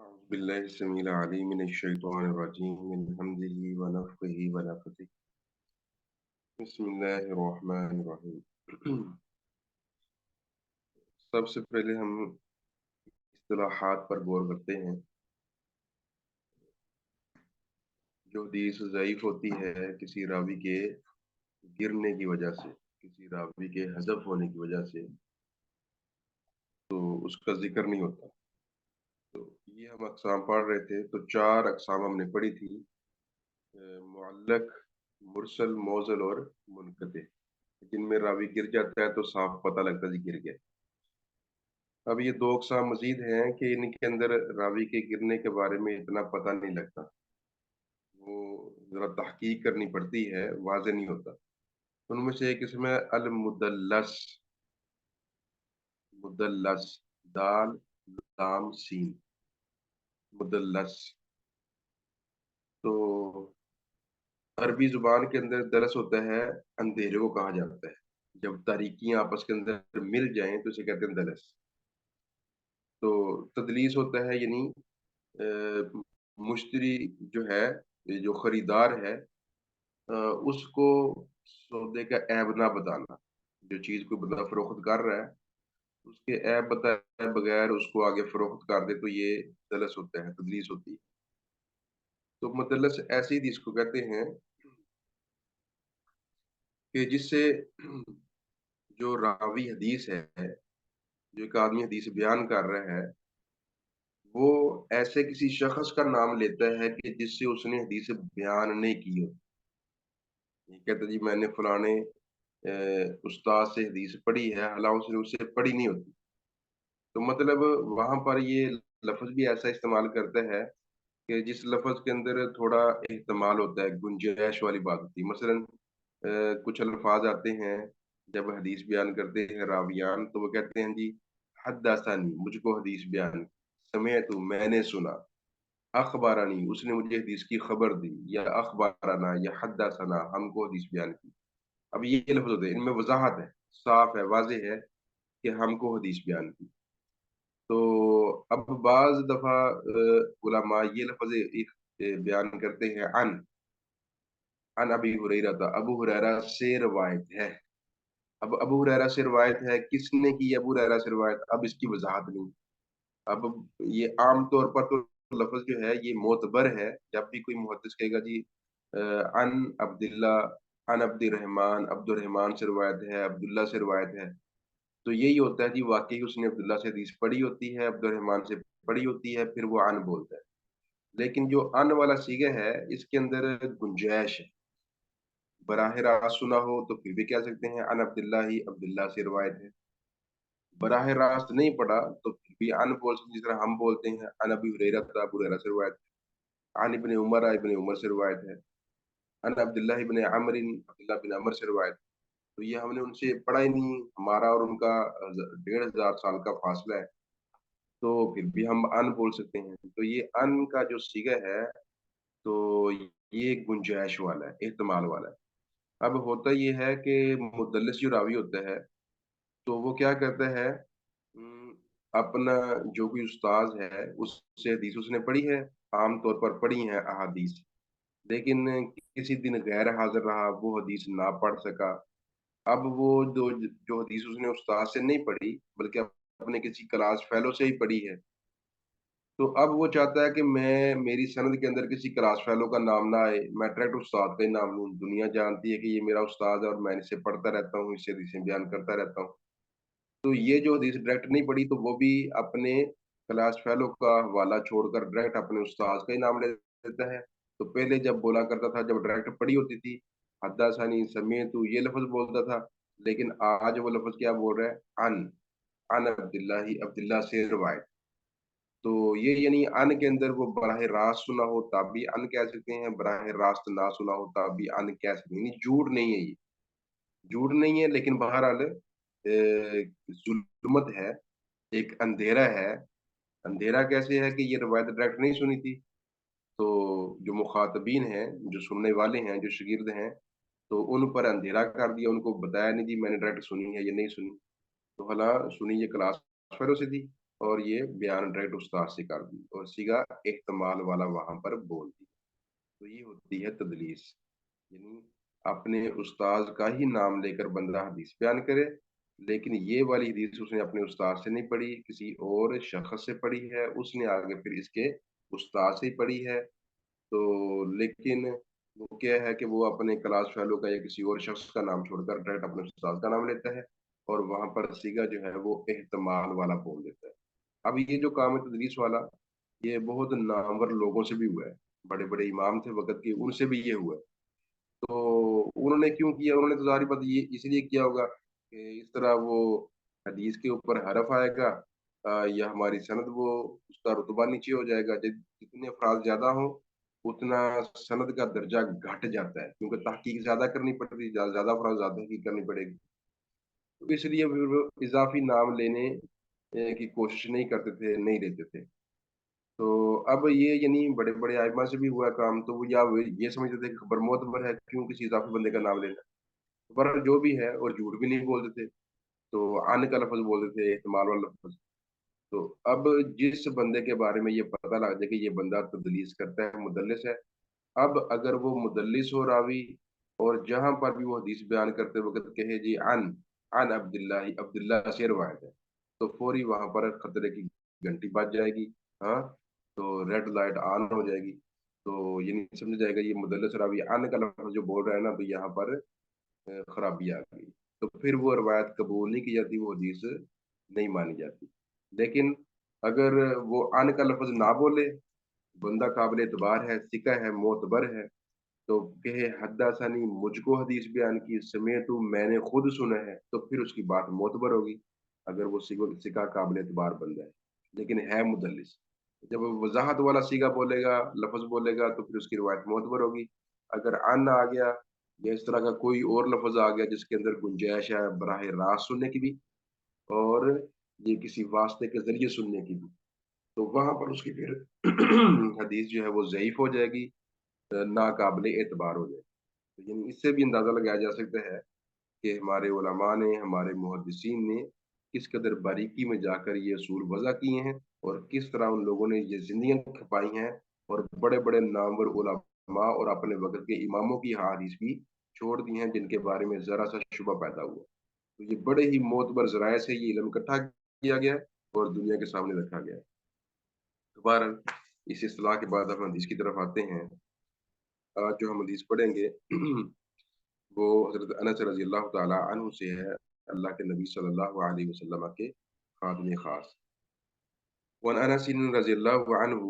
أعوذ بالله السميع العليم من الشيطان الرجيم من همزه ونفخه ونفثه بسم الله الرحمن الرحيم सबसे पहले हम इस्तिलाहात पर गौर करते हैं। जो हदीस ज़ईफ़ होती है किसी रावी के गिरने की वजह से, किसी रावी के हज़फ होने की वजह से, तो उसका ज़िक्र नहीं होता। तो ये हम अक़साम पढ़ रहे थे, तो 4 अक़साम हमने पढ़ी थी, मुअल्लक़, मुरसल, मौज़ल और मुनक़ति। जिनमें रावी गिर जाता है तो साफ पता लगता है जी गिर गया। अब ये 2 अक़साम मज़ीद हैं कि इनके अंदर रावी के गिरने के बारे में इतना पता नहीं लगता। वो ज़रा तहक़ीक़ करनी पड़ती है, वाज़ेह नहीं होता। उनमें से एक किस्म है अल-मुदल्लस, मुदल्लस, दाल, लाम, सीन, मुदल्लस। तो अरबी ज़ुबान के अंदर दरस होता है, अंधेरे को कहा जाता है। जब तारीकियाँ आपस के अंदर मिल जाएँ तो इसे कहते हैं दरस। तो तदलीस होता है यानी मुश्तरी जो है, ये जो खरीदार है, उसको सौदे का ऐब ना बताना। जो चीज़ कोई बंदा फ़रोख्त कर रहा है, उसके ऐब बताए बगैर उसको आगे फ़रोख्त कर दे तो ये दलस होता है, तदलीस होती है। तो मुदल्लस ऐसी हदीस को कहते हैं कि जिससे जो रावी हदीस है, जो एक आदमी हदीस बयान कर रहा है, वो ऐसे किसी शख़्स का नाम लेता है कि जिससे उसने हदीस बयान नहीं की हो। ये कहता है जी मैंने फलाने उस्ताद से हदीस पढ़ी है, हालाँकि उसने उससे पढ़ी नहीं होती। तो मतलब वहाँ पर ये लफ़्ज़ भी ऐसा इस्तेमाल करता है कि जिस लफ़्ज़ के अंदर थोड़ा एहतमाल होता है, गुंजाइश वाली बात होती है। मसलन कुछ अल्फ़ाज़ आते हैं, जब हदीस बयान करते हैं रावियान, तो वो कहते हैं जी हद्दसनी, मुझको हदीस बयान, समिअतु, मैंने सुना, अख़बरनी, उसने मुझे हदीस की खबर दी, या अख़बरना या हद्दसना, हमको हदीस बयान की। अब ये लफ़्ज़ होते हैं, इनमें वज़ाहत है, साफ़ है, वाज़ेह है कि हमको हदीस बयान की। तो अब बाज़ दफ़ा उलमा ये लफ़्ज़ बयान करते हैं अन अबी हुरैरा था, अबू हुरैरा से रिवायत है। अब अबू हुरैरा से रिवायत है, किसने की अबू हुरैरा से रिवायत? अब इसकी वज़ाहत नहीं। अब ये आम तौर पर तो लफ़्ज़ जो है ये मोतबर है, जब भी कोई मुहद्दिस कहेगा जी अन अब्दुल्लाह, अन अब्दुर्रहमान, अब्दुर्रहमान से रिवायत है, अब्दुल्लाह से रिवायत है। तो यही होता है जी वाक़ई उसने अब्दुल्लाह से हदीस पढ़ी होती है, अब्दुर्रहमान से पढ़ी होती है, फिर वो अन बोलता है। लेकिन जो अन वाला सीगा है, इसके अंदर गुंजाइश है। बराह रास्त सुना हो तो फिर भी कह सकते हैं अन अब्दुल्लाह ही, अब्दुल्लाह से रिवायत है। बराह रास्त नहीं पढ़ा तो फिर भी अन बोल सकते, जिस तरह हम बोलते हैं अन अबी हुरैरा था, अबू हुरैरा से रिवायत है। अन इब्न उमर से रिवायत है। अन अब्दुल्लाह इब्न अमर, अब्दुल्लाह बिन अमर से रिवायत है। तो ये हमने उनसे पढ़ा ही नहीं, हमारा और उनका 1500 साल का फासला है, तो फिर भी हम अन बोल सकते हैं। तो ये अन का जो सीगा है, तो ये गुंजाइश वाला है, एहतमाल वाला है। अब होता ये है कि मुदल्लिस जो रावी होता है, तो वो क्या करता है, उम, अपना जो भी उस्ताद है, उससे हदीस उसने पढ़ी है, आम तौर पर पढ़ी हैं अहादीस, लेकिन किसी दिन गैर हाज़िर रहा, वो हदीस ना पढ़ सका। अब वो जो हदीस उसने उस्ताद से नहीं पढ़ी, बल्कि अपने किसी क्लास फेलो से ही पढ़ी है, तो अब वो चाहता है कि मेरी सनद के अंदर किसी क्लास फेलो का नाम ना आए, मैं डायरेक्ट उस्ताद का ही नाम लूँ। दुनिया जानती है कि ये मेरा उस्ताद है और मैं इससे पढ़ता रहता हूँ, इससे हदीसें बयान करता रहता हूँ। तो ये जो हदीस डायरेक्ट नहीं पढ़ी, तो वो भी अपने क्लास फेलो का हवाला छोड़कर डायरेक्ट अपने उस्ताद का ही नाम ले लेता है। तो पहले जब बोला करता था, जब डायरेक्ट पढ़ी होती थी, हद्दासनी, समीअतु, ये लफ़्ज़ बोलता था, लेकिन आज वो लफ़्ज़ क्या बोल रहा है? अन अब्दुल्लाहि, अब्दुल्लाह से रिवायत। तो ये यानी अन के अंदर वो बराह रास्त सुना हो तब भी अन कह सकते हैं, बराह रास्त ना सुना हो तब भी अन कह सकते हैं। यानी झूठ नहीं है ये, झूठ नहीं है, लेकिन बहरहाल ज़ुल्मत है, एक अंधेरा है। अंधेरा कैसे है कि ये रिवायत डायरेक्ट नहीं सुनी थी, तो जो मुखातबीन हैं, जो सुनने वाले हैं, जो शागिर्द हैं, तो उन पर अंधेरा कर दिया, उनको बताया नहीं जी मैंने डायरेक्ट सुनी है या नहीं सुनी। तो भला सुनी ये क्लास फेलो से थी। اور یہ بیان ڈائریکٹ استاد سے کر دی اور سیگا احتمال والا وہاں پر بول دی، تو یہ ہوتی ہے تدلیس، یعنی اپنے استاد کا ہی نام لے کر بندہ حدیث بیان کرے، لیکن یہ والی حدیث اس نے اپنے استاد سے نہیں پڑھی، کسی اور شخص سے پڑھی ہے، اس نے آگے پھر اس کے استاد سے ہی پڑھی ہے، تو لیکن وہ کیا ہے کہ وہ اپنے کلاس فیلو کا یا کسی اور شخص کا نام چھوڑ کر ڈائریکٹ اپنے استاد کا نام لیتا ہے، اور وہاں پر سیگا جو ہے وہ احتمال والا بول دیتا ہے۔ اب یہ جو کام ہے تدریس والا، یہ بہت نامور لوگوں سے بھی ہوا ہے، بڑے بڑے امام تھے وقت کے، ان سے بھی یہ ہوا ہے۔ تو انہوں نے کیوں کیا؟ انہوں نے تو ظاہر بات یہ اس لیے کیا ہوگا کہ اس طرح وہ حدیث کے اوپر حرف آئے گا، یا ہماری سند وہ اس کا رتبہ نیچے ہو جائے گا، جتنے افراد زیادہ ہوں اتنا سند کا درجہ گھٹ جاتا ہے، کیونکہ تحقیق زیادہ کرنی پڑتی ہے، زیادہ افراد زیادہ تحقیق کرنی پڑے گی، تو اس لیے وہ اضافی نام لینے کی کوشش نہیں کرتے تھے، نہیں لیتے تھے۔ تو اب یہ یعنی بڑے بڑے ائمہ سے بھی ہوا کام، تو وہ یہ سمجھتے تھے کہ خبر معتبر ہے، کیوں کسی اضافی بندے کا نام لینا، پر جو بھی ہے، اور جھوٹ بھی نہیں بولتے تھے، تو ان کا لفظ بولتے تھے، احتمال والا لفظ۔ تو اب جس بندے کے بارے میں یہ پتہ لگ جائے کہ یہ بندہ تدلیس کرتا ہے، مدلس ہے، اب اگر وہ مدلس ہو راوی، اور جہاں پر بھی وہ حدیث بیان کرتے وقت کہے جی عن عبداللہ سے روایت ہے، تو فوری وہاں پر خطرے کی گھنٹی بج جائے گی، ہاں، تو ریڈ لائٹ آن ہو جائے گی، تو یہ نہیں سمجھا جائے گا یہ مدلس راوی ان کا لفظ جو بول رہا ہے نا، تو یہاں پر خرابی آ گئی، تو پھر وہ روایت قبول نہیں کی جاتی، وہ حدیث نہیں مانی جاتی۔ لیکن اگر وہ ان کا لفظ نہ بولے، بندہ قابل اعتبار ہے، ثقہ ہے، معتبر ہے، تو کہے حدثنی، مجھ کو حدیث بیان کی، سمیت میں نے خود سنا ہے، تو پھر اس کی بات معتبر ہوگی، اگر وہ ثقہ قابل اعتبار بندہ ہے، لیکن ہے مدلس، جب وہ وضاحت والا سیگا بولے گا، لفظ بولے گا، تو پھر اس کی روایت معتبر ہوگی۔ اگر ان آ گیا یا اس طرح کا کوئی اور لفظ آ گیا جس کے اندر گنجائش ہے براہ راست سننے کی بھی، اور یہ کسی واسطے کے ذریعے سننے کی بھی، تو وہاں پر اس کی پھر حدیث جو ہے وہ ضعیف ہو جائے گی، ناقابل اعتبار ہو جائے گی۔ تو یعنی اس سے بھی اندازہ لگایا جا سکتا ہے کہ ہمارے علماء نے، ہمارے محدثین نے کس قدر باریکی میں جا کر یہ اصول وضع کیے ہیں، اور کس طرح ان لوگوں نے یہ زندگیاں کھپائی ہیں، اور بڑے بڑے نامور علماء اور اپنے وقت کے اماموں کی حدیث بھی چھوڑ دی ہیں جن کے بارے میں ذرا سا شبہ پیدا ہوا، تو یہ بڑے ہی معتبر ذرائع سے یہ علم اکٹھا کیا گیا اور دنیا کے سامنے رکھا گیا۔ دوبارہ اس اصطلاح کے بعد ہم حدیث کی طرف آتے ہیں۔ آج جو ہم حدیث پڑھیں گے وہ حضرت انس رضی اللہ تعالی عنہ سے ہے، اللہ کے نبی صلی اللہ علیہ وسلم کے خادم خاص۔ وعن انس رضی اللہ عنہ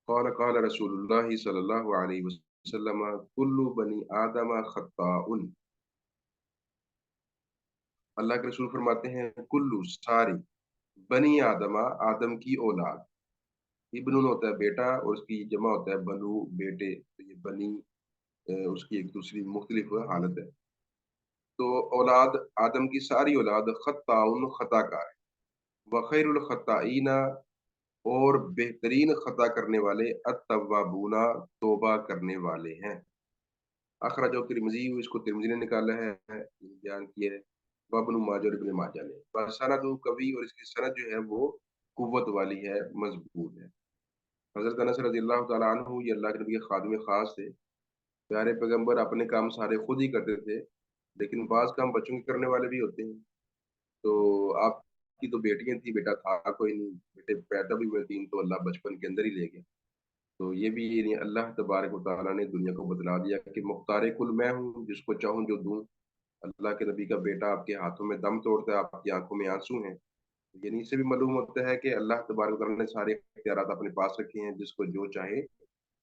قال قال رسول اللہ صلی اللہ علیہ وسلم کل بنی آدم خطاء، اللہ کے رسول فرماتے ہیں کلو، ساری، بنی آدم، آدم کی اولاد، ابن ہوتا ہے بیٹا، اور اس کی جمع ہوتا ہے بنو، بیٹے، تو یہ بنی اس کی ایک دوسری مختلف حالت ہے، تو اولاد آدم کی ساری اولاد خطاؤن، خطا کار ہے، وخیر الخطائین، اور بہترین خطا کرنے والے التوابون، توبہ کرنے والے ہیں۔ اخرج ترمذی، اس کو ترمذی نے نکالا ہے، بیان کیا ہے، وابن ماجہ اور ابن ماجہ نے، سند قوی، اور اس کی سند جو ہے وہ قوت والی ہے، مضبوط ہے۔ حضرت انس رضی اللہ تعالیٰ عنہ یہ اللہ کے نبی کے خادم خاص تھے، پیارے پیغمبر اپنے کام سارے خود ہی کرتے تھے، لیکن بعض کام بچوں کے کرنے والے بھی ہوتے ہیں، تو آپ کی تو بیٹیاں تھی، بیٹا تھا کوئی نہیں، بیٹے پیدا بھی ہوئے تین، تو اللہ بچپن کے اندر ہی لے گیا، تو یہ بھی یعنی اللہ تبارک و تعالیٰ نے دنیا کو بتلا دیا کہ مختار کل میں ہوں، جس کو چاہوں جو دوں۔ اللہ کے نبی کا بیٹا آپ کے ہاتھوں میں دم توڑتا ہے، آپ کی آنکھوں میں آنسو ہیں، یعنی اس سے بھی معلوم ہوتا ہے کہ اللہ تبارک و تعالیٰ نے سارے اختیارات اپنے پاس رکھے ہیں، جس کو جو چاہے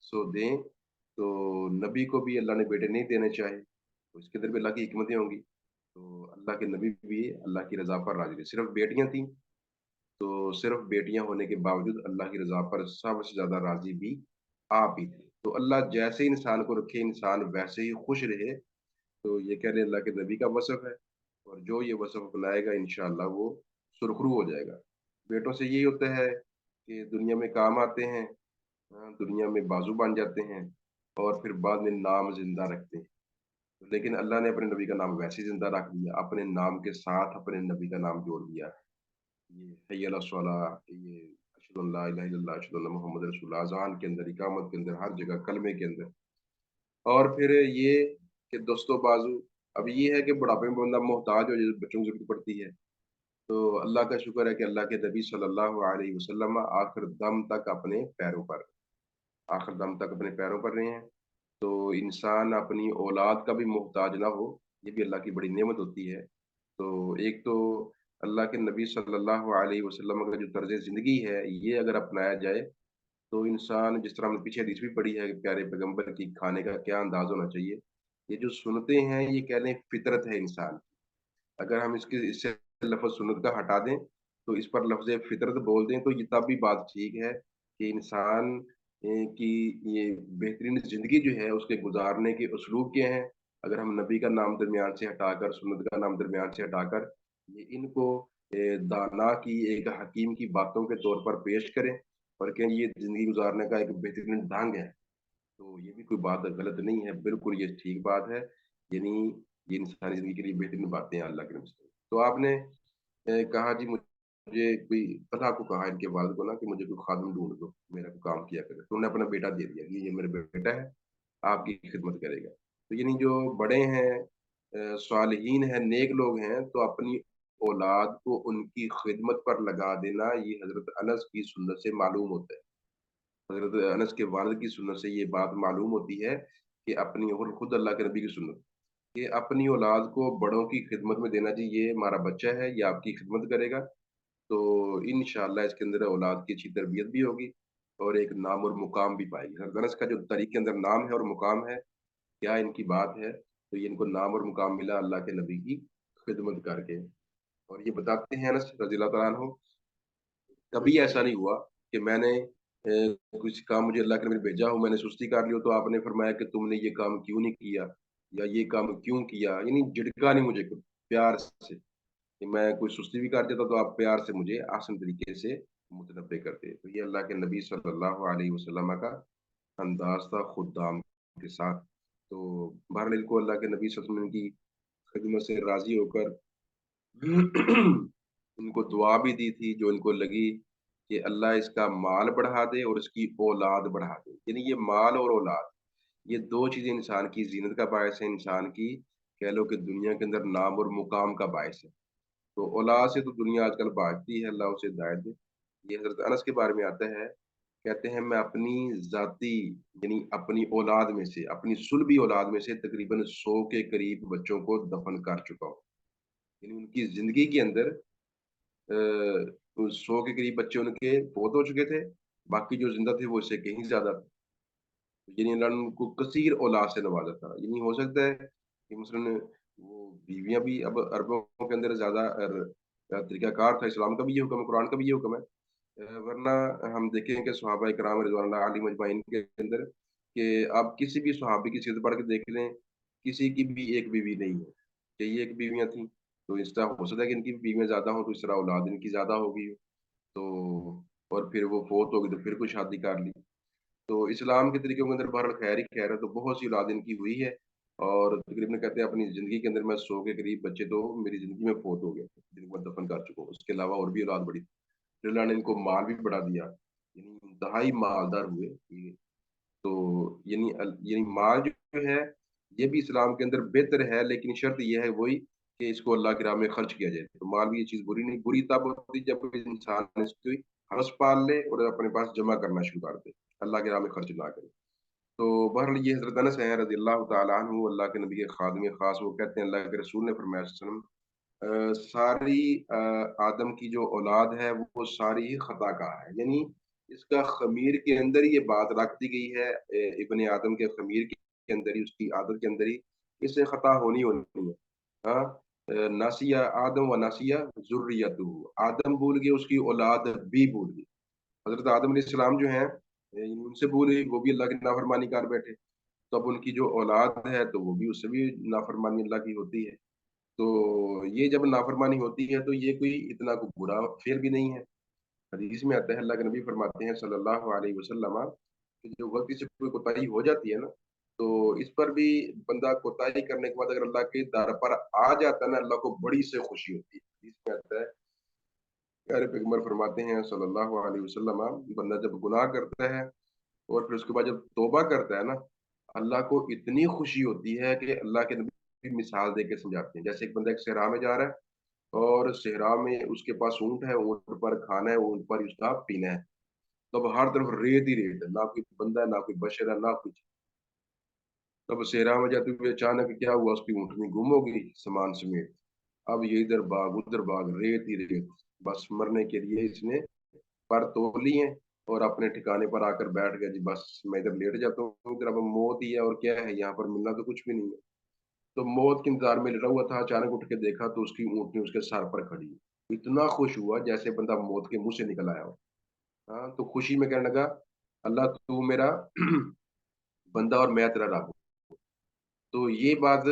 سو دیں، تو نبی کو بھی اللہ نے بیٹے نہیں دینے چاہے، تو اس کے اندر بھی اللہ کی حکمتیں ہوں گی، تو اللہ کے نبی بھی اللہ کی رضا پر راضی تھے، صرف بیٹیاں تھیں، تو صرف بیٹیاں ہونے کے باوجود اللہ کی رضا پر سب سے زیادہ راضی بھی آپ ہی تھے، تو اللہ جیسے انسان کو رکھے انسان ویسے ہی خوش رہے، تو یہ کہہ رہے اللہ کے نبی کا وصف ہے، اور جو یہ وصف اپنائے گا انشاءاللہ وہ سرخرو ہو جائے گا۔ بیٹوں سے یہی ہوتا ہے کہ دنیا میں کام آتے ہیں، دنیا میں بازو بن جاتے ہیں، اور پھر بعد میں نام زندہ رکھتے ہیں، لیکن اللہ نے اپنے نبی کا نام ویسے ہی زندہ رکھ دیا، اپنے نام کے ساتھ اپنے نبی کا نام جوڑ دیا، ये हय्य अला सलाह, ये अशहदु अन ला इलाहा इल्लल्लाह, अशहदु अन्न मुहम्मद रसूलुल्लाह, अज़ान के अंदर, इकामत के अंदर, हर जगह कलमे के अंदर। और फिर ये कि दोस्तों बाज़ू, अब ये है कि बुढ़ापे में बंदा मोहताज हो जाए, बच्चों की ज़रूरत पड़ती है। तो अल्लाह का शुक्र है कि अल्लाह के नबी सल्लल्लाहु अलैहि वसल्लम आखिर दम तक अपने पैरों पर आखिर दम तक अपने पैरों पर रहे हैं। तो इंसान अपनी औलाद का भी मोहताज ना हो, ये भी अल्लाह की बड़ी नेमत होती है। तो एक तो अल्लाह के नबी सल्लल्लाहु अलैहि वसल्लम का जो तर्ज़ ज़िंदगी है, ये अगर अपनाया जाए, तो इंसान, जिस तरह हमने पीछे हदीस भी पढ़ी है कि प्यारे पैगंबर की खाने का क्या अंदाज़ होना चाहिए। ये जो सुन्नतें हैं, ये कह लें फ़ितरत है इंसान। अगर हम इससे लफ़्ज़ सुन्नत का हटा दें, तो इस पर लफ़्ज़ फ़ितरत बोल दें, तो ये तब भी बात ठीक है कि इंसान की ये बेहतरीन ज़िंदगी जो है, उसके गुज़ारने के उसलूब क्या हैं। अगर हम नबी का नाम दरमियान से हटाकर, सुन्नत का नाम दरमियान से हटाकर, ये इनको दाना की, एक हकीम की बातों के तौर पर पेश करें और कहें ये ज़िंदगी गुज़ारने का एक बेहतरीन ढंग है, तो ये भी कोई बात गलत नहीं है, बिल्कुल ये ठीक बात है। यानी ये इंसानी ज़िंदगी के लिए बेहतरीन बातें हैं अल्लाह के नबी से। तो आपने कहा जी, मुझे कोई पता, आपको कहा इनके वालिद को ना कि मुझे कोई खादिम ढूँढ दो, मेरा कोई काम किया करे। तो उन्होंने अपना बेटा दे दिया कि ये मेरा बेटा है, आपकी खिदमत करेगा। तो यानी जो बड़े हैं, सालिहीन हैं, नेक लोग हैं, तो अपनी औलाद को उनकी खिदमत पर लगा देना, ये हज़रत अनस की सुन्नत से मालूम होता है। हज़रत अनस के वालिद की सुन्नत से ये बात मालूम होती है कि अपनी, और खुद अल्लाह के नबी की सुन्नत, कि अपनी औलाद को बड़ों की खिदमत में देना चाहिए। ये हमारा बच्चा है, ये आपकी खिदमत करेगा, तो इंशाअल्लाह इसके अंदर औलाद की अच्छी तरबियत भी होगी और एक नाम और मुकाम भी पाएगी। हज़रत अनस का जो तरीक़े के अंदर नाम है और मुकाम है, क्या इनकी बात है, तो ये इनको नाम और मुकाम मिला अल्लाह के नबी की खिदमत करके। और ये बताते हैं अनस रज़ियल्लाहु तआला अन्हु, कभी ऐसा नहीं हुआ कि मैंने कुछ काम मुझे अल्लाह के नबी ने भेजा हो, मैंने सुस्ती कर ली हो, तो आपने फरमाया कि तुमने ये काम क्यों नहीं किया या ये काम क्यों किया? यानी झिड़का नहीं मुझे, प्यार से, कि मैं कोई सुस्ती भी कर देता तो आप प्यार से मुझे आसान तरीके से मुतनब्बे करते। तो ये अल्लाह के नबी सल्लल्लाहु अलैहि वसल्लम का अंदाज़ था खुद्दाम के साथ। तो बहरहाल इनको अल्लाह के नबी सल्लल्लाहु अलैहि वसल्लम की खिदमत से राज़ी होकर उनको दुआ भी दी थी, जो इनको लगी कि अल्लाह इसका माल बढ़ा दे और इसकी औलाद बढ़ा दे। यानी ये माल और औलाद, ये 2 चीज़ें इंसान की ज़ीनत का बायस है, इंसान की, कह लो कि दुनिया के अंदर नाम और मुकाम का बायस है। तो औलाद से तो दुनिया आजकल भागती है, अल्लाह उसे हिदायत दे। ये हज़रत अनस के बारे में आता है, कहते हैं मैं अपनी ज़ाती, यानी अपनी औलाद में से, अपनी सुलभी औलाद में से तकरीबन 100 के करीब बच्चों को दफ़न कर चुका हूँ। यानी उनकी ज़िंदगी के अंदर 100 के करीब बच्चे उनके फ़ौत हो चुके थे, बाकी जो ज़िंदा थे वो इससे कहीं ज़्यादा थे। यानी अल्लाह ने उनको कसीर औलाद से नवाज़ा था। यानी हो सकता है कि मसलन वो बीवियाँ भी, अब अरबों के अंदर ज़्यादा तरीक़ाकार था, इस्लाम का भी ये हुक्म है, कुरान का भी ये हुक्म है। वरना हम देखें कि सहाबा इकराम रिज़वानुल्लाह अलैहिम अजमाइन के अंदर, कि आप किसी भी सहाबी की सीरत पढ़ के देख लें, किसी की भी एक बीवी नहीं है। यही एक बीवियाँ थीं, तो इस तरह हो सकता है कि इनकी बीवियाँ ज़्यादा हों, तो इस तरह औलाद इनकी ज़्यादा हो गई हो। तो और फिर वो फ़ौत हो गई तो फिर कोई शादी कर ली। तो इस्लाम के तरीकों के अंदर बहरहाल खैर ही खैर है, तो बहुत सी औलाद इनकी हुई है। और तकरीबन कहते हैं अपनी ज़िंदगी के अंदर मैं 100 के करीब बच्चे तो मेरी ज़िंदगी में फ़ौत हो गए, जिनको मैं दफ़न कर चुका हूँ। उसके अलावा और भी औलाद बढ़ी। फिर अल्लाह ने इनको माल भी बढ़ा दिया, यानी इंतहाई मालदार हुए ये। तो यानी माल जो है, ये भी इस्लाम के अंदर बेहतर है, लेकिन शर्त ये है वही कि इसको अल्लाह की राह में खर्च किया जाए। तो माल भी ये चीज़ बुरी नहीं, बुरी तब होती है जब इंसान इसकी हवस पाल ले और अपने पास जमा करना शुरू कर दे, अल्लाह की राह में खर्च ना करे। तो बहरहाल ये हज़रत अनस हैं रज़ियल्लाहु ताला अन्हु, अल्लाह के नबी के खादिम ख़ास, वो कहते हैं अल्लाह के रसूल ने फरमाया सल्लल्लाहु अलैहि वसल्लम, सारी आदम की जो औलाद है वो सारी ही खताकार है। यानी इसका ख़मीर के अंदर ही ये बात रख दी गई है, इब्ने आदम के ख़मीर के अंदर ही, उसकी आदत के अंदर ही इससे खता होनी होनी है। हाँ, नासिया आदम व नासिया ज़ुर्रियतुहु, आदम भूल गए, उसकी औलाद भी भूल गई। हज़रत आदम अलैहिस्सलाम जो हैं, उनसे भूल हुई, वो भी अल्लाह की नाफ़रमानी कर बैठे। तो अब उनकी जो औलाद है, तो वो भी, उससे भी नाफ़रमानी अल्लाह की होती है। तो ये जब नाफ़रमानी होती है, तो ये कोई इतना कोई बुरा फ़ेल भी नहीं है। हदीस में आता है, अल्लाह के नबी फरमाते हैं सल्लल्लाहु अलैहि वसल्लम, कि जो गलती से कोई कोताही हो जाती है ना, तो इस पर भी बंदा कोताही करने के बाद अगर अल्लाह के दर पर आ जाता है ना, अल्लाह को बड़ी से खुशी होती है। हदीस में आता है प्यारे पैगंबर फरमाते हैं सल्लल्लाहु अलैहि वसल्लम, बंदा जब गुनाह करता है और फिर उसके बाद जब तौबा करता है ना, अल्लाह को इतनी खुशी होती है कि अल्लाह के नबी मिसाल दे के समझाते हैं। जैसे एक बंदा एक सहरा में जा रहा है और सहरा में उसके पास ऊँट है, ऊँट पर खाना है, ऊँट पर उसका पीना है। तो अब हर तरफ रेत ही रेत है, ना कोई बंदा है, ना कोई बशर है, ना कुछ। तब सहरा में जाते हुए अचानक क्या हुआ, उसकी ऊँटनी गुम हो गई सामान समेत। अब ये इधर भाग, उधर भाग, रेत ही रेत। बस मरने के लिए इसने पर तोड़ लिए और अपने ठिकाने पर आकर बैठ गया, जी बस मैं इधर लेट जाता हूँ, इधर अब मौत ही है और क्या है, यहाँ पर मिलना तो कुछ भी नहीं है। तो मौत के इंतजार में लेटा हुआ था, अचानक उठ के देखा तो उसकी ऊँटनी उसके सर पर खड़ी है। इतना खुश हुआ जैसे बंदा मौत के मुँह से निकल आया हो। हाँ, तो खुशी में कहने लगा, अल्लाह तू मेरा बंदा और मैं तेरा रब। तो ये बात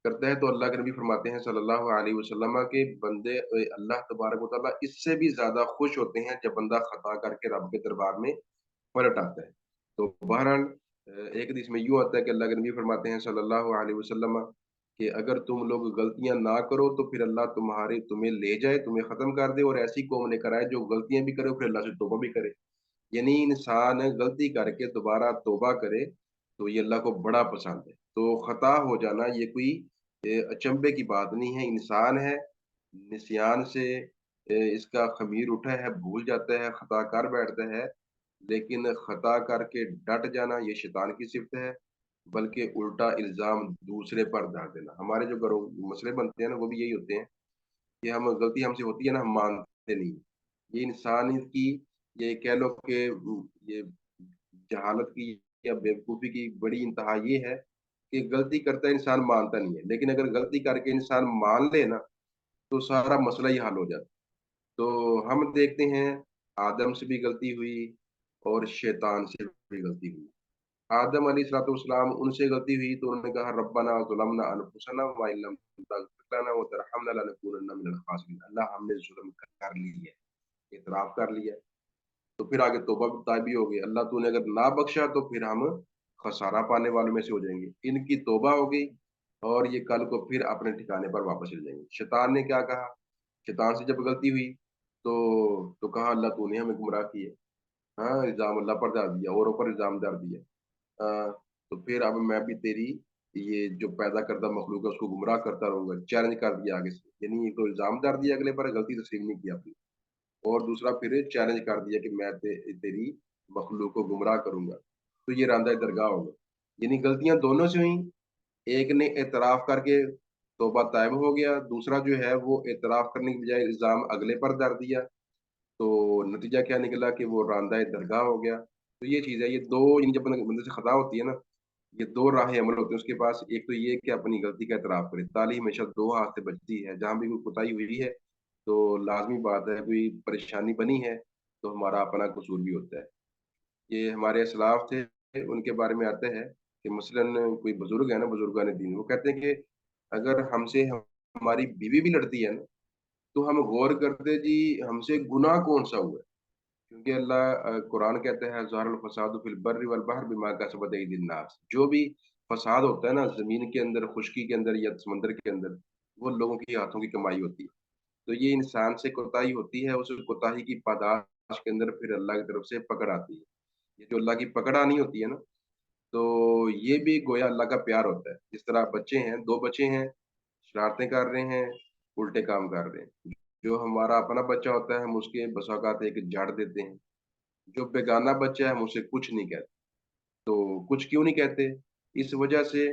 करता है तो अल्लाह के नबी फरमाते हैं सल्लल्लाहु अलैहि वसल्लम के बंदे अल्लाह तबारक व तआला इससे भी ज़्यादा खुश होते हैं जब बंदा खता करके रब के दरबार में पलट आता है। तो बहरहाल एक हदीस में यूँ आता है कि अल्लाह के नबी फरमाते हैं सल्लल्लाहु अलैहि वसल्लम कि अगर तुम लोग गलतियाँ ना करो तो फिर अल्लाह तुम्हें ले जाए, तुम्हें ख़त्म कर दे और ऐसी कौम लेकर आए जो गलतियाँ भी करे और फिर अल्लाह से तौबा भी करे। यानी इंसान गलती करके दोबारा तौबा करे तो ये अल्लाह को बड़ा पसंद है। तो खता हो जाना ये कोई अचंभे की बात नहीं है, इंसान है, निस्यान से इसका ख़मीर उठा है, भूल जाता है, खता कर बैठता है, लेकिन खता करके डट जाना ये शैतान की सिफ़त है, बल्कि उल्टा इल्ज़ाम दूसरे पर डाल देना। हमारे जो घरों मसले बनते हैं ना, वो भी यही होते हैं कि हम गलती हमसे होती है ना, हम मानते नहीं। ये इंसान की ये कह लो कि ये जहालत की या बेवकूफ़ी की बड़ी इंतहा ये है कि गलती करता है इंसान मानता नहीं है। लेकिन अगर गलती करके इंसान मान ले ना, तो सारा मसला ही हल हो जाता है। तो हम देखते हैं आदम से भी गलती हुई और शैतान से भी गलती हुई। आदम अलैहिस्सलाम उनसे गलती हुई तो उन्होंने कहा रब्बना ज़लमना अनफुसना व इन लम तग़फिर लना व तरहमना लनकूनन्ना मिनल ख़ासिरीन। अल्लाह हमने ज़ुल्म कर ली है, इतराफ़ कर लिया। तो फिर आगे तौबा ताइबी हो गई, अल्लाह तूने अगर ना बख्शा तो फिर हम खसारा पाने वालों में से हो जाएँगे। इनकी तौबा हो गई और ये कल को फिर अपने ठिकाने पर वापस चले जाएँगे। शैतान ने क्या कहा? शैतान से जब गलती हुई तो कहा अल्लाह तूने हमें गुमराह किया। हाँ, इल्ज़ाम अल्लाह पर डाल दिया, औरों पर इल्ज़ाम डाल दिया। तो फिर अब मैं भी तेरी ये जो पैदा करदा मखलूक है उसको गुमराह करता रहूँगा, चैलेंज कर दिया आगे से। यानी एक तो इल्ज़ाम डाल दिया अगले पर, गलती तस्लीम नहीं की अपनी। और दूसरा फिर चैलेंज कर दिया कि मैं तेरी मखलूक को गुमराह करूँगा। तो ये रांदा दरगाह हो गया। यानी गलतियाँ दोनों से हुई, एक ने एतराफ़ करके तौबा ताइब हो गया, दूसरा जो है वो एतराफ़ करने की बजाय इल्ज़ाम अगले पर धर दिया। तो नतीजा क्या निकला कि वो रांदा दरगाह हो गया। तो ये चीज़ है, ये 2 यानी जब बंदे से खता होती है ना, ये 2 राहें अमल होती हैं उसके पास। एक तो ये कि अपनी गलती का एतराफ़ करे, ताली हमेशा 2 हाथ से बजती है। जहाँ भी कोई कोताही हुई है, तो लाज़मी बात है कोई परेशानी बनी है, तो हमारा अपना कसूर भी होता है। ये हमारे असलाफ़ थे, उनके बारे में आता है कि मसलन कोई बुज़ुर्ग है ना, बुज़ुर्गान दीन, वो कहते हैं कि अगर हमसे हमारी बीवी भी लड़ती है ना, तो हम गौर करते जी हमसे गुनाह कौन-सा हुआ है? क्योंकि अल्लाह कुरान कहता है ज़हरल फ़सादु फ़िल बर्रि वल बहर बिमा कसबत अयदीन नास। जो भी फ़साद होता है ना ज़मीन के अंदर, खुश्की के अंदर या समंदर के अंदर, वो लोगों की हाथों की कमाई होती है। तो ये इंसान से कोताही होती है, उस कोताही की पादाश के अंदर फिर अल्लाह की तरफ से पकड़ आती है। ये जो अल्लाह की पकड़ आनी होती है ना, तो ये भी गोया अल्लाह का प्यार होता है। जिस तरह बच्चे हैं, 2 बच्चे हैं, शरारतें कर रहे हैं, उल्टे काम कर रहे हैं। जो हमारा अपना बच्चा होता है, हम उसके बसा औकात एक झाड़ देते हैं। जो बेगाना बच्चा है हम उसे कुछ नहीं कहते। तो कुछ क्यों नहीं कहते? इस वजह से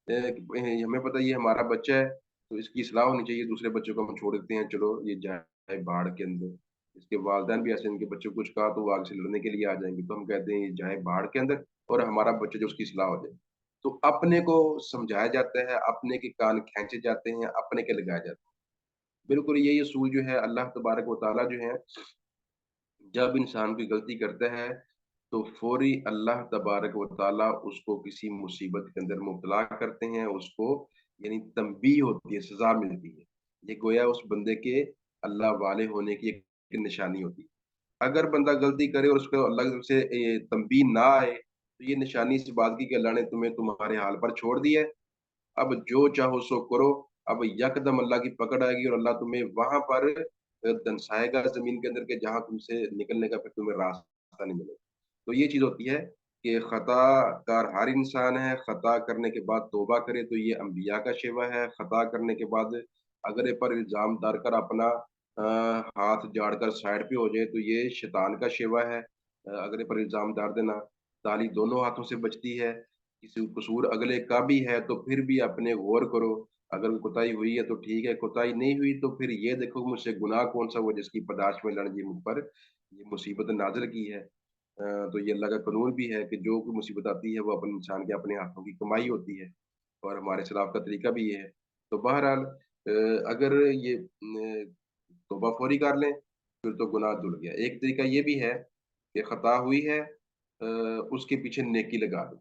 हमें पता है ये हमारा बच्चा है, तो इसकी इस्लाह होनी चाहिए, दूसरे बच्चों को हम छोड़ देते हैं, चलो ये जाए भाड़ के अंदर। इसके वालिदैन भी ऐसे इनके बच्चों को कुछ कहा तो वो आगे से लड़ने के लिए आ जाएँगे, तो हम कहते हैं ये जाए भाड़ के अंदर और हमारा बच्चा जो उसकी इस्लाह हो जाए। तो अपने को समझाया जाता है, अपने के कान खींचे जाते हैं, अपने के लगाए जाते हैं। बिल्कुल यही असूल जो है अल्लाह तबारक व तआला जो है, जब इंसान कोई गलती करता है तो फ़ौरी अल्लाह तबारक व तआला उसको किसी मुसीबत के अंदर मुब्तला करते हैं, उसको यानी तंबीह होती है, सज़ा मिलती है। ये गोया उस बंदे के अल्लाह वाले होने की एक निशानी होती है। अगर बंदा गलती करे और उसको अल्लाह की तरफ से तंबीह ना आए, तो ये निशानी इस बात की कि अल्लाह ने तुम्हें तुम्हारे हाल पर छोड़ दिया है। अब जो चाहो सो करो, अब यकदम अल्लाह की पकड़ आएगी और अल्लाह तुम्हें वहाँ पर दंसाएगा ज़मीन के अंदर, कि जहाँ तुमसे निकलने का फिर तुम्हें रास्ता नहीं मिलेगा। तो ये चीज़ होती है कि ख़ताकार हर इंसान है, ख़ता करने के बाद तौबा करे तो ये अंबिया का शेवा है, ख़ता करने के बाद अगले पर इल्ज़ाम डालकर अपना हाथ झाड़कर साइड पे हो जाए तो ये शैतान का शेवा है। अगले पर इल्ज़ाम डाल देना, ताली दोनों हाथों से बजती है, किसी कसूर अगले का भी है तो फिर भी अपने गौर करो, अगर कोताही हुई है तो ठीक है, कोताही नहीं हुई तो फिर ये देखो मुझसे गुनाह कौन-सा हुआ जिसकी पैदाइश में लड़ जी मुझ पर ये मुसीबत नाज़िल की है। तो ये अल्लाह का कानून भी है कि जो कोई मुसीबत आती है वो अपने इंसान के अपने हाथों की कमाई होती है और हमारे सलाफ का तरीका भी ये है। तो बहरहाल अगर ये तौबा फ़ौरी कर लें, फिर तो गुनाह धुल गया। एक तरीका ये भी है कि खता हुई है उसके पीछे नेकी लगा दो।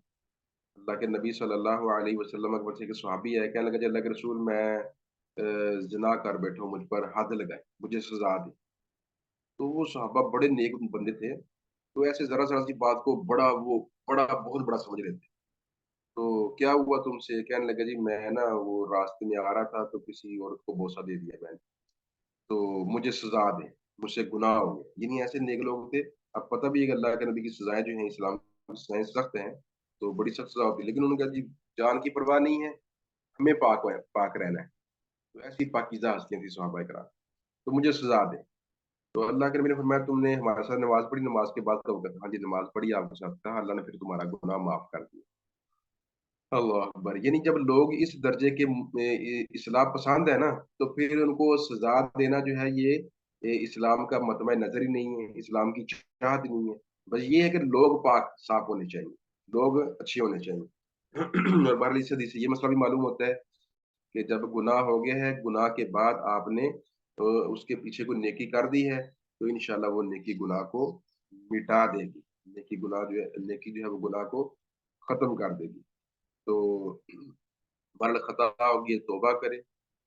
अल्लाह के नबी सल्लल्लाहु अलैहि वसल्लम के पास एक सहाबी है, कहने लगा, "जी अल्लाह के रसूल मैं ज़िना कर बैठा हूँ, मुझ पर हद लगाएँ, मुझे सज़ा दें।" तो वो सहाबा बड़े नेक बंदे थे, तो ऐसे ज़रा-ज़रा सी बात को बड़ा बहुत बड़ा समझ लेते। तो क्या हुआ तुमसे? कहने लगा, "जी मैं ना वो रास्ते में आ रहा था तो किसी औरत को बोसा दे दिया मैंने, तो मुझे सज़ा दें, मुझसे गुनाह हो गया।" यानी ऐसे नेक लोग थे। अब पता भी है कि अल्लाह के नबी की सज़ाएँ जो हैं इस्लाम की सज़ाएँ सख्त हैं, तो बड़ी सख्त सज़ा होती है। लेकिन उन्होंने कहा, "जी जान की परवाह नहीं है, हमें पाक रहना है।" तो ऐसी पाकीज़ा हस्तियाँ थी सहाबाए कराम, तो मुझे सज़ा दें। तो अल्लाह के नबी ने फरमाया, "तुमने हमारे साथ नमाज़ पढ़ी, नमाज़ के बाद कब कहा?" "हाँ जी, नमाज़ पढ़ी आपके साथ।" कहा, "अल्लाह ने फिर तुम्हारा गुनाह माफ़ कर दिया।" अल्लाहू अकबर! यानी जब लोग इस दर्जे के इस्लाम पसंद है ना, तो फिर उनको सज़ा देना जो है ये इस्लाम का मतबा नज़र ही नहीं है, इस्लाम की चाहत नहीं है। बस ये है कि लोग पाक साफ़ होने चाहिए, लोग अच्छे होने चाहिए। और बहरहाल इस हदीस से ये मसला भी मालूम होता है कि जब गुनाह हो गया है, गुनाह के बाद आपने उसके पीछे कोई नेकी कर दी है, तो इंशाअल्लाह वो नेकी गुनाह को मिटा देगी। नेकी जो है वो गुनाह को ख़त्म कर देगी। तो बहरहाल खता होगी तौबा करें,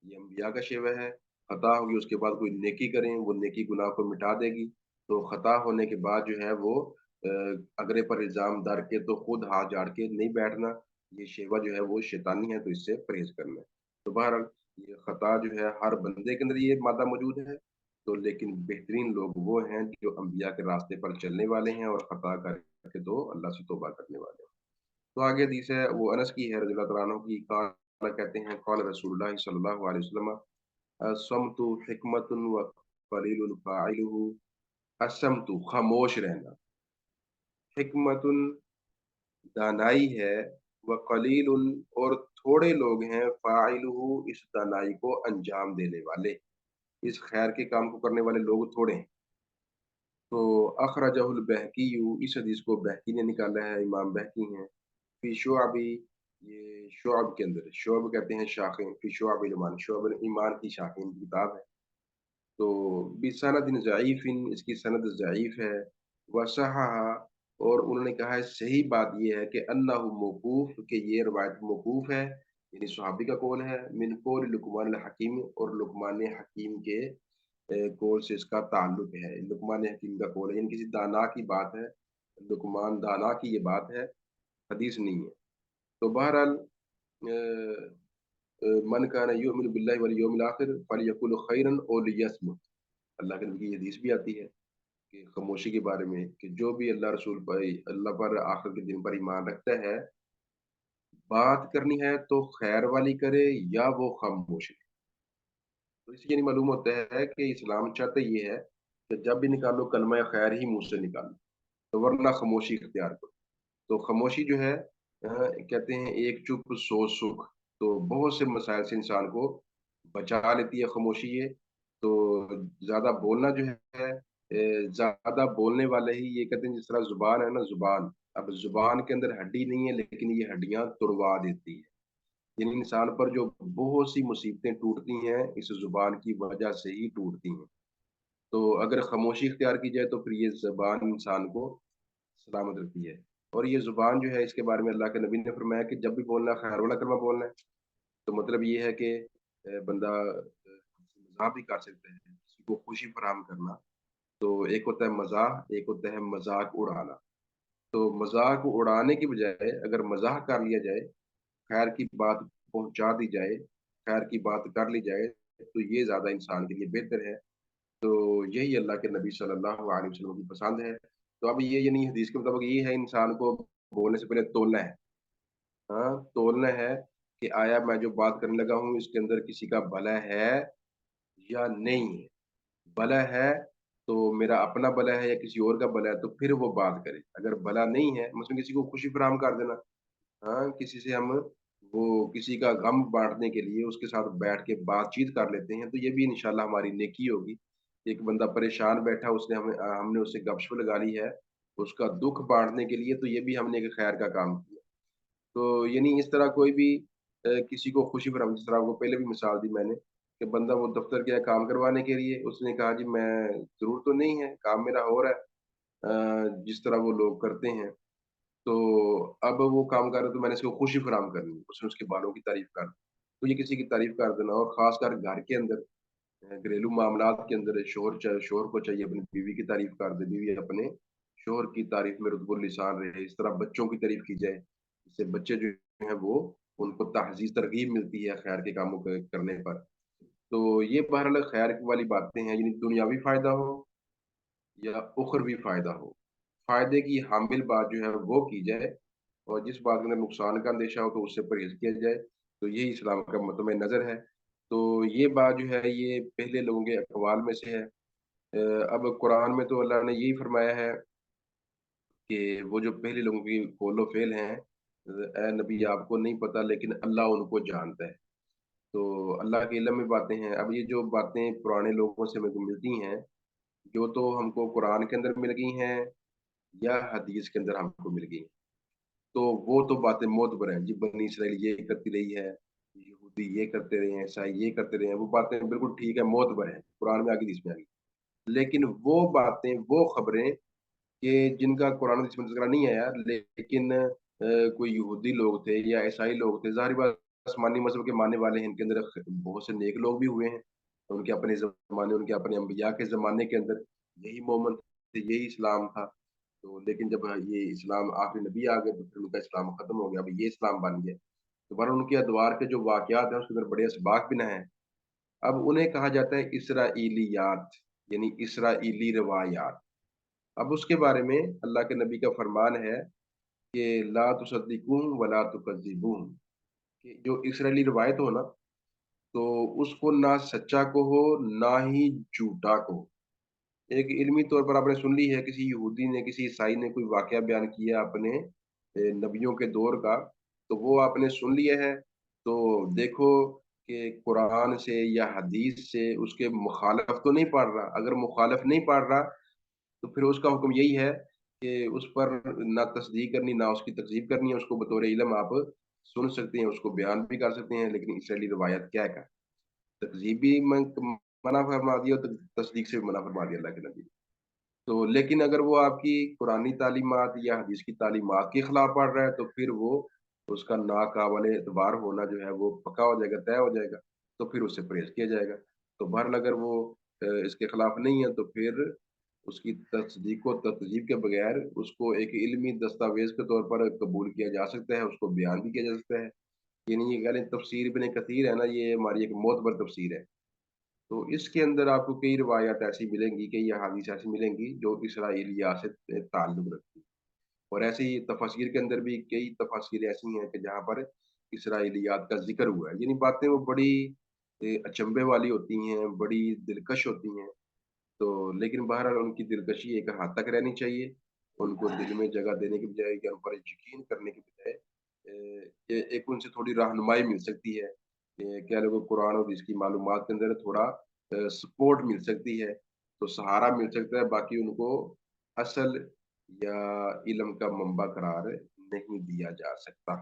ये अम्बिया का शेवा है। खता होगी उसके बाद कोई नेकी करें, वो नेकी गुनाह को मिटा देगी। तो खता होने के बाद जो है वो अ, अगले पर इल्ज़ाम डाल के तो खुद हाथ झाड़ के नहीं बैठना, ये शेवा जो है वो शैतानी है तो इससे परहेज़ करना है। तो बहरहाल ये खता जो है हर बंदे के अंदर ये मादा मौजूद है, तो लेकिन बेहतरीन लोग वो हैं जो अम्बिया के रास्ते पर चलने वाले हैं और खता करके तो अल्लाह से तौबा करने वाले हैं। तो आगे हदीस है वो अनस की है रज़ियल्लाहु तआला अन्हु की क़ाल कहते हैं क़ाल रसूलुल्लाह सल्लल्लाहु अलैहि वसल्लम असमतु हिकमतुन व क़लीलुन फ़ाइलुहु। असमतु खामोश रहना, हिकमतुन दानाई है, व क़लीलुन और थोड़े लोग हैं फ़ाइलुहु इस दानाई को अंजाम देने वाले, इस खैर के काम को करने वाले लोग थोड़े हैं। तो अखरजहुल बहकीयु इस हदीस को बहकी ने निकाला है, इमाम बहकी हैं। फ़ी शुअबी ये शुअब के अंदर शुअब कहते हैं शाखें, फ़ी शुअबिल ईमान शुअब ईमान की शाखें की किताब है। तो बिसनदिन ज़ईफ़िन इसकी सनद ज़ईफ़ है। व सहाहा और उन्होंने कहा है सही बात ये है कि अन्नहु मौकूफ़ कि ये रिवायत मौकूफ़ है, यानी सहाबी का कौल है मिन कौल लुक़मान अल हकीम और लुक़मान हकीम के कौल से इसका ताल्लुक है। लुक़मान हकीम का कौल है यानी किसी दाना की बात है, लुक़मान दाना की ये बात है, हदीस नहीं है। तो बहरहाल मन कान युमिनु बिल्लाहि वल यौमिल आखिर फलयकुल खैरन औ लियस्मुत। अल्लाह के नबी की हदीस भी आती है कि खामोशी के बारे में कि जो भी अल्लाह पर आखिर के दिन पर ईमान रखता है, बात करनी है तो खैर वाली करे या वो खामोश रहे। तो इससे ये मालूम होता है कि इस्लाम चाहता ये है कि जब भी निकालो कलमा खैर ही मुँह से निकालो, तो वरना खामोशी इख्तियार करो। तो खामोशी जो है कहते हैं एक चुप सौ सुख, तो बहुत से मसाइल से इंसान को बचा लेती है खामोशी ये। तो ज़्यादा बोलना जो है ज़्यादा बोलने वाले ही ये कहते हैं जिस तरह ज़ुबान है ना ज़ुबान, अब ज़ुबान के अंदर हड्डी नहीं है लेकिन ये हड्डियाँ तुड़वा देती है। यानी इंसान पर जो बहुत सी मुसीबतें टूटती हैं, इस ज़ुबान की वजह से ही टूटती हैं। तो अगर खामोशी इख्तियार की जाए तो फिर ये ज़बान इंसान को सलामत रखती है। और ये ज़ुबान जो है इसके बारे में अल्लाह के नबी ने फरमाया कि जब भी बोलना है खैर वाला कलमा बोलना है। तो मतलब ये है कि बंदा मज़ाक भी कर सकता है, किसी को खुशी फराहम करना। तो एक होता है मज़ाह, एक होता है मज़ाक उड़ाना। तो मज़ाक उड़ाने की बजाय अगर मज़ाह कर लिया जाए, खैर की बात पहुँचा दी जाए, खैर की बात कर ली जाए, तो ये ज़्यादा इंसान के लिए बेहतर है। تو यही अल्लाह के नबी सल्लल्लाहु अलैहि वसल्लम की पसंद है। तो अब ये यानी हदीस के मुताबिक ये है इंसान को बोलने से पहले तोलना है। हाँ, तोलना है कि आया मैं जो बात करने लगा हूँ इसके अंदर किसी का भला है या नहीं है। भला है तो मेरा अपना भला है या किसी और का भला है तो फिर वो बात करे। अगर भला नहीं है मसलन किसी को खुशी फराहम कर देना, हाँ, किसी से हम वो किसी का गम बाँटने के लिए उसके साथ बैठ के बातचीत कर लेते हैं, तो ये भी इंशाल्लाह हमारी नेकी होगी। एक बंदा परेशान बैठा उसने हमने उससे गपशप लगा ली है, उसका दुःख बाँटने के लिए तो ये भी हमने एक खैर का काम किया। तो यानी इस तरह कोई भी किसी को खुशी फराहम जिस तरह आपको पहले भी मिसाल दी मैंने, कि बंदा वो दफ्तर गया काम करवाने के लिए, उसने कहा जी मैं ज़रूरत तो नहीं है, काम मेरा हो रहा है जिस तरह वो लोग करते हैं। तो अब वो काम कर रहा है तो मैंने इसको खुशी फराहम करनी है, उसने उसके बालों की तारीफ़ कर दी। तो ये किसी की तारीफ़ कर देना और ख़ासकर घर के अंदर घरेलू मामलात के अंदर शौहर को चाहिए अपनी बीवी की तारीफ़ कर दे, बीवी अपने शौहर की तारीफ़ में रुतबुल लिसान रहे। इस तरह बच्चों की तारीफ़ की जाए, जिससे बच्चे जो हैं वो उनको तहज़ीज़ तरग़ीब मिलती है खैर के कामों के करने पर। तो ये बहरहाल खैर वाली बातें हैं, यानी दुनियावी फ़ायदा हो या उखरवी फ़ायदा हो। फ़ायदे की हामिल बात जो है वो की जाए और जिस बात के अंदर नुकसान का अंदेशा हो तो उससे परहेज़ किया जाए, तो यही इस्लाम का मतम नज़र है। तो ये बात जो है ये पहले लोगों के अक़वाल में से है। अब कुरान में तो अल्लाह ने यही फ़रमाया है कि वो जो पहले लोगों की कौल व फ़ेल हैं ए नबी आपको नहीं पता लेकिन अल्लाह उनको जानता है। तो अल्लाह के इल्म में बातें हैं। अब ये जो बातें पुराने लोगों से मेरे को मिलती हैं, जो तो हमको कुरान के अंदर मिल गई हैं या हदीस के अंदर हमको मिल गई। तो वो तो बातें मोतबर हैं, जी बनी इसराइल ये करती रही है, यहूदी ये करते रहे हैं, ईसाई ये करते रहे हैं, वो बातें बिल्कुल ठीक है, मोतबर हैं, कुरान में आ गई, हदीस में आ गई। लेकिन वो बातें, वो खबरें कि जिनका कुरान हदीस में ज़िक्र नहीं आया, लेकिन कोई यहूदी लोग थे या ईसाई लोग थे, ज़ाहिर बात आसमानी मज़हब के मानने वाले हैं, इनके अंदर बहुत से नेक लोग भी हुए हैं। उनके अपने ज़माने, उनके अपने अंबिया के ज़माने के अंदर यही मोहम्मद थे, यही इस्लाम था। तो लेकिन जब ये इस्लाम आखिरी नबी आ गए तो फिर उनका इस्लाम खत्म हो गया, अब ये इस्लाम बन गया। तो बहरहाल उनके अदवार के जो वाक़यात हैं उसके अंदर बड़े असबाक भी न हैं। अब उन्हें कहा जाता है इसराइलियात यानी इसराइली रवायात। अब उसके बारे में अल्लाह के नबी का फरमान है कि ला तुसद्दिकूहum व ला तुकज़्ज़िबूहum कि जो इसराइली रवायत हो ना, तो उसको ना सच्चा कहो, ना ही झूठा कहो। एक इल्मी तौर पर आपने सुन ली है किसी यहूदी ने, किसी ईसाई ने कोई वाक़या बयान किया अपने नबियों के दौर का, तो वो आपने सुन लिया है, तो देखो कि कुरान से या हदीस से उसके मुखालफ तो नहीं पढ़ रहा। अगर मुखालफ नहीं पढ़ रहा, तो फिर उसका हुक्म यही है कि उस पर ना तस्दीक करनी, ना उसकी तकज़ीब करनी है, उसको बतौर इल्म आप सुन सकते हैं, उसको बयान भी कर सकते हैं, लेकिन इसराइली रवायत क्या है? तकज़ीब भी मना फरमा दिया, तो तस्दीक से भी मना फरमा दिया अल्लाह के नबी। तो लेकिन अगर वो आपकी कुरानी तालीमात या हदीस की तालीमात के खिलाफ पढ़ रहा है, तो फिर वो उसका नाक़ाबिल एतबार होना जो है वो पक्का हो जाएगा, तय हो जाएगा, तो फिर उससे परहेज़ किया जाएगा। तो बहरहाल अगर वो इसके खिलाफ नहीं है, तो फिर उसकी तस्दीक व तकज़ीब के बगैर उसको एक इल्मी दस्तावेज़ के तौर पर कबूल किया जा सकता है, उसको बयान भी किया जा सकता है। यानी ये कह लें तफ़सीर इब्न कसीर है ना, ये हमारी एक मोतबर तफ़सीर है। तो इसके अंदर आपको कई रिवायत ऐसी मिलेंगी, कई अहादीस ऐसी मिलेंगी जो इसराइलियात से ताल्लुक़ रखती हैं। और ऐसे ही तफ़ासिर के अंदर भी कई तफ़ासिर ऐसी हैं कि जहाँ पर इसराइलियात का ज़िक्र हुआ है। यानी बातें वो बड़ी अचंभे वाली होती हैं, बड़ी दिलकश होती हैं। तो लेकिन बहरहाल उनकी दिलकशी एक हद तक रहनी चाहिए। उनको दिल में जगह देने की बजाय या उन पर यकीन करने की बजाय ये एक उनसे थोड़ी रहनुमाई मिल सकती है। कह लो कि कुरान और हदीस की मालूमात के अंदर थोड़ा सपोर्ट मिल सकती है, तो सहारा मिल सकता है, बाकी उनको असल या इल्म का मंबा करार नहीं दिया जा सकता।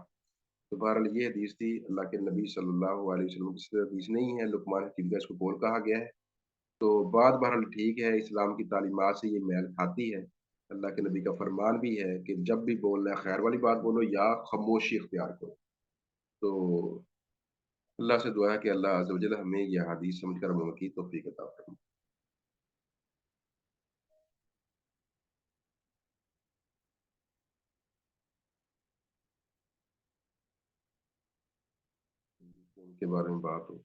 तो बहरहाल ये हदीस थी अल्लाह के नबी सल्लल्लाहु अलैहि वसल्लम की सिर्फ हदीस नहीं है, लुक़मान हकीम का इसको कौल कहा गया है। तो बात बहरहाल ठीक है, इस्लाम की तालीमात से ये मेल खाती है। अल्लाह के नबी का फरमान भी है कि जब भी बोलना है खैर वाली बात बोलो या खामोशी इख्तियार करो। तो अल्लाह से दुआ है कि अल्लाह अज़्ज़ व जल हमें ये हदीस समझकर अमल की तौफ़ीक अता फरमाए। उनके बारे में बात हो।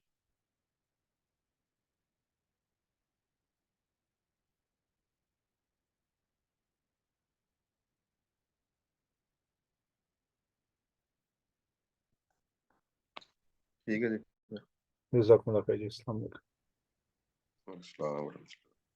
ٹھیک ہے جی، جزاکم اللہ خیر جی، السلام علیکم۔ السلام علیکم۔